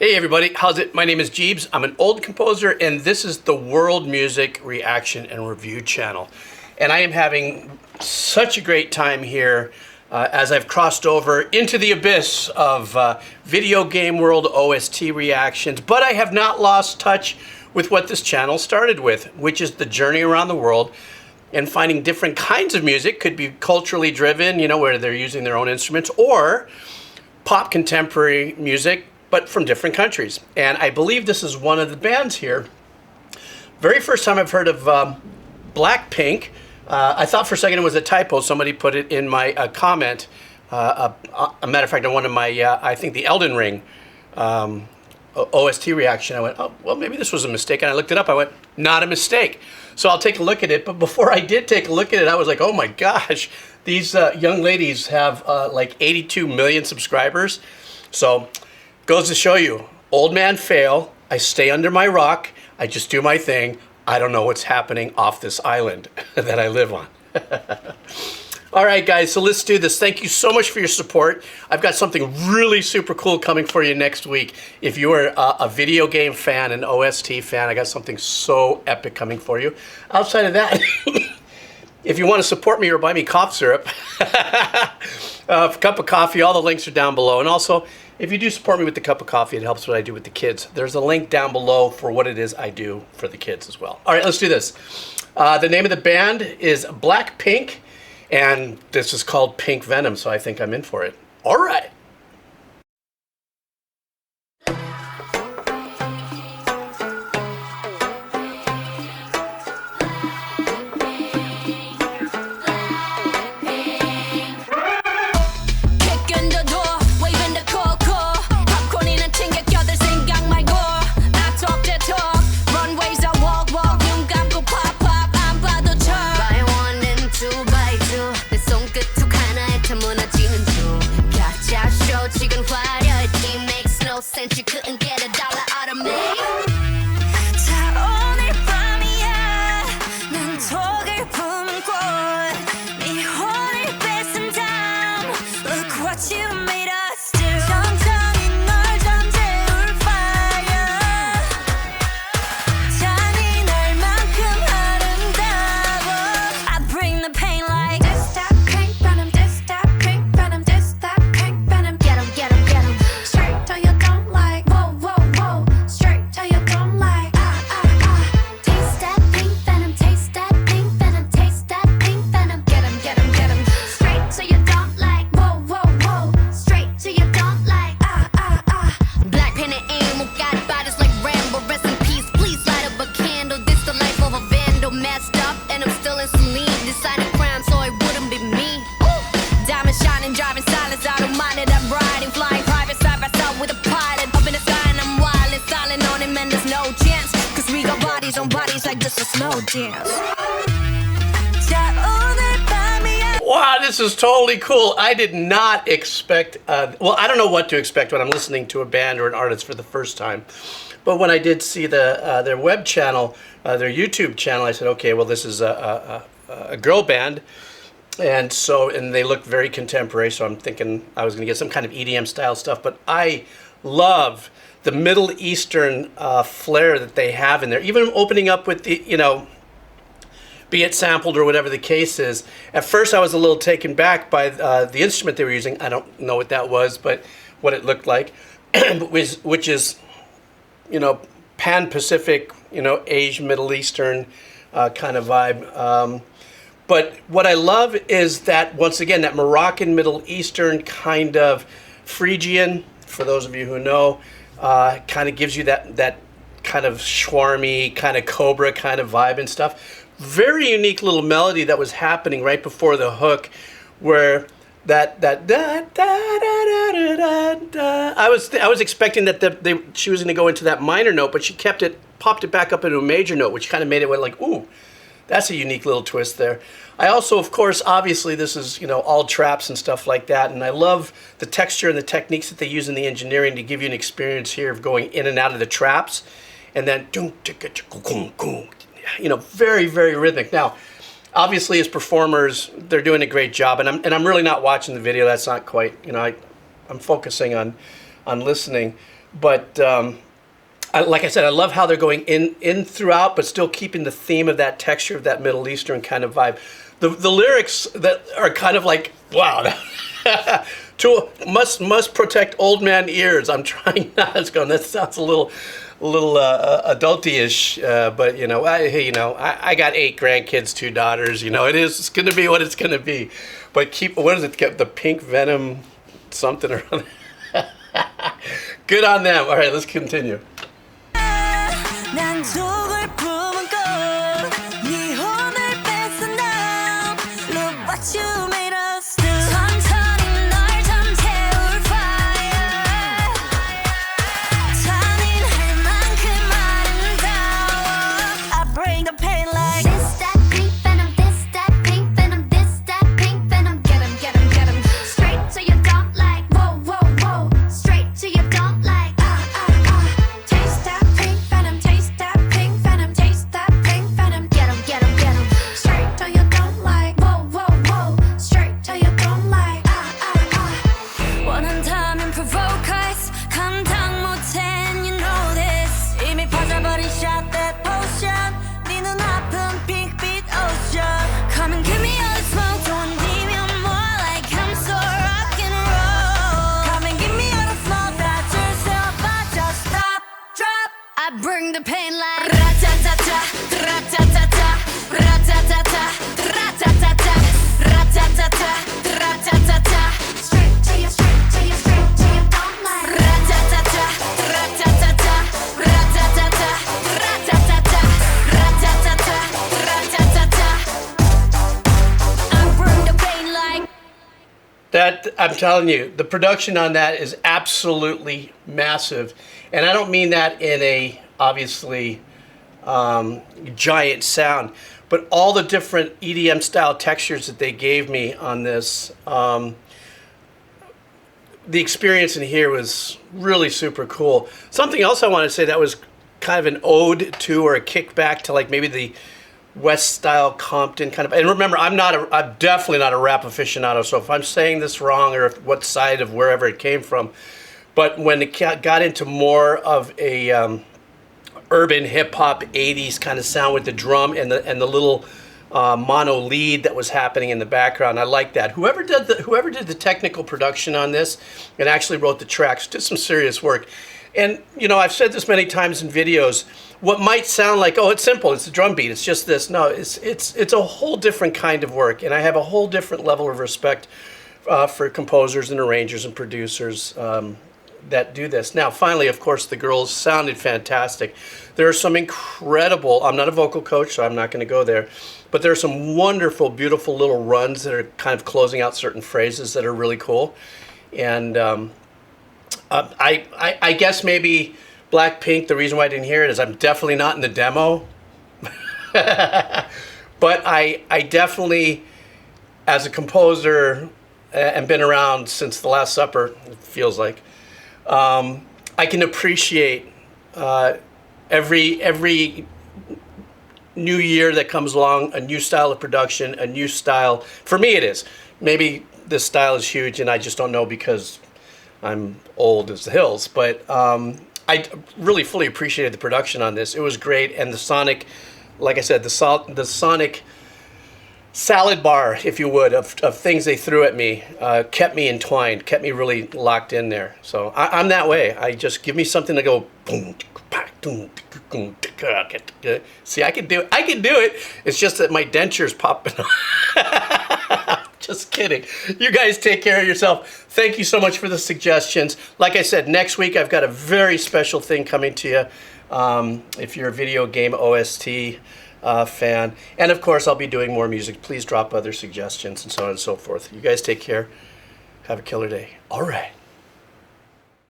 Hey everybody, how's it? My name is Jeebs. I'm an old composer and this is the World Music Reaction and Review channel. And I am having such a great time here as I've crossed over into the abyss of video game world OST reactions, but I have not lost touch with what this channel started with, which is the journey around the world and finding different kinds of music. Could be culturally driven, you know, where they're using their own instruments, or pop contemporary music, but from different countries. And I believe this is one of the bands here. Very first time I've heard of Blackpink. I thought for a second it was a typo. Somebody put it in my comment. A matter of fact, on one of my, I think the Elden Ring OST reaction, I went, oh, well, maybe this was a mistake. And I looked it up. I went, not a mistake. So I'll take a look at it. But before I did take a look at it, I was like, oh my gosh, these young ladies have like 82 million subscribers. So goes to show you, old man fail. I stay under my rock. I just do my thing. I don't know what's happening off this island that I live on. All right, guys, so let's do this. Thank you so much for your support. I've got something really super cool coming for you next week. If you are a video game fan, an OST fan, I got something so epic coming for you. Outside of that, if you want to support me or buy me cough syrup, a cup of coffee, all the links are down below. And also, if you do support me with the cup of coffee, it helps what I do with the kids. There's a link down below for what it is I do for the kids as well. All right, let's do this. The name of the band is Blackpink, and this is called Pink Venom, so I think I'm in for it. All right. Since you couldn't get $1 out of me. Look what you made us do. 천천히 널 잠재울 fire. 잔인할 만큼 아름다워. I bring the pain like this that pink venom, this that pink venom, this that pink venom. Get 'em, get 'em, get 'em. Straight till you don't like. Whoa, whoa, whoa. Straight till you don't like. Taste that pink venom, taste that pink venom, taste that pink venom. Get 'em, get 'em, get 'em. Straight till you don't like. Whoa, whoa, whoa. Straight till you don't like. Black pen and ammo, got bodies like Rambo. Rest in peace, please light up a candle. This the life of a vandal, messed up, and I'm still in saline. Decided crime, so it wouldn't be me. Diamond shining, driving silence, I don't mind it. I'm riding, flying private side by side with a pilot. Up in the sky and I'm wild and silent on him, and there's no chance. Cause we got bodies on bodies like this a slow dance. 자, 오늘 밤이야. Wow, this is totally cool. I did not expect, well, I don't know what to expect when I'm listening to a band or an artist for the first time. But when I did see their web channel, their YouTube channel, I said, okay, well, this is a girl band. And so, and they look very contemporary, so I'm thinking I was going to get some kind of EDM style stuff. But I love the Middle Eastern flair that they have in there. Even opening up with the, you know, be it sampled or whatever the case is. At first I was a little taken back by the instrument they were using. I don't know what that was, but what it looked like, which is, you know, Pan-Pacific, you know, Asian, Middle Eastern kind of vibe. But what I love is that, once again, that Moroccan, Middle Eastern kind of Phrygian, for those of you who know, kind of gives you that kind of schwarmy, kind of Cobra kind of vibe and stuff. Very unique little melody that was happening right before the hook, where that da da da da da da da. I was expecting that she was going to go into that minor note, but she popped it back up into a major note, which kind of made it like, ooh, that's a unique little twist there. I also, of course, obviously this is, you know, all traps and stuff like that, and I love the texture and the techniques that they use in the engineering to give you an experience here of going in and out of the traps, and then, you know, very, very rhythmic. Now, obviously as performers, they're doing a great job, and I'm really not watching the video. That's not quite, you know, I'm focusing on listening. but like I said, I love how they're going in throughout, but still keeping the theme of that texture of that Middle Eastern kind of vibe. The lyrics that are kind of like, wow, must protect old man ears. I'm trying not to go. That sounds a little adulty-ish, but I got 8 grandkids, 2 daughters. It's going to be what it's going to be. But what is it? The pink Venom something or other. Good on them. All right, let's continue. 난 속을 품은 꽃 네 혼을 뺏은 남 Look what you made us do 천천히 널 잠재울 fire 잔인할 만큼 아름다워 I bring the pain like This that pink venom This that pink venom This that pink venom Get 'em, get 'em, get 'em Straight to your don't like Whoa, whoa, whoa Straight to your don't like Taste that pink venom Taste that pink venom Taste that pink venom Get 'em, get 'em, get 'em Straight to your don't like Whoa, whoa, whoa Straight to your don't like 원한다면 provoke us 감당 못해 and you know this 이미 퍼져버린 shot that potion 네 눈아픈 핑크빛 ocean Come and give me all the smoke 돈 뒤면 more like I'm so rock and roll Come and give me all the smoke 다 줄 세워봐 just stop drop I bring the pain like Ra-ta-ta-ta Ra-ta-ta-ta Ra-ta-ta-ta Ra-ta-ta-ta Ra-ta-ta-ta Ra-ta-ta-ta Straight to your don't like Ra-ta-ta-ta Ra-ta-ta-ta Ra-ta-ta-ta Ra-ta-ta-ta Ra-ta-ta-ta Ra-ta-ta-ta I bring the pain like That, I'm telling you, the production on that is absolutely massive. And I don't mean that in a, obviously, giant sound, but all the different EDM style textures that they gave me on this, the experience in here was really super cool. Something else I want to say that was kind of an ode to or a kickback to like maybe the West style Compton kind of, and remember, I'm definitely not a rap aficionado, so if I'm saying this wrong or what side of wherever it came from, but when it got into more of a urban hip hop 80s kind of sound with the drum and the little mono lead that was happening in the background, I like that. Whoever did the technical production on this and actually wrote the tracks did some serious work. And I've said this many times in videos. What might sound like, oh, it's simple, it's a drum beat, it's just this. No, it's a whole different kind of work, and I have a whole different level of respect for composers and arrangers and producers that do this. Now, finally, of course, the girls sounded fantastic. There are some incredible, I'm not a vocal coach, so I'm not going to go there, but there are some wonderful, beautiful little runs that are kind of closing out certain phrases that are really cool. And I guess maybe Blackpink, the reason why I didn't hear it is I'm definitely not in the demo. But I definitely, as a composer, and been around since the Last Supper, it feels like, I can appreciate every new year that comes along, a new style of production, a new style. For me, it is. Maybe this style is huge, and I just don't know because I'm old as the hills. But I really fully appreciated the production on this. It was great, and the sonic, like I said, the sonic salad bar, if you would, of things they threw at me kept me entwined, kept me really locked in there. So I'm that way. I just give me something to go boom, boom, boom. See, I can do it. It's just that my denture's popping. Just kidding. You guys take care of yourself. Thank you so much for the suggestions. Like I said, next week I've got a very special thing coming to you. If you're a video game OST fan. And of course, I'll be doing more music. Please drop other suggestions and so on and so forth. You guys take care. Have a killer day. All right.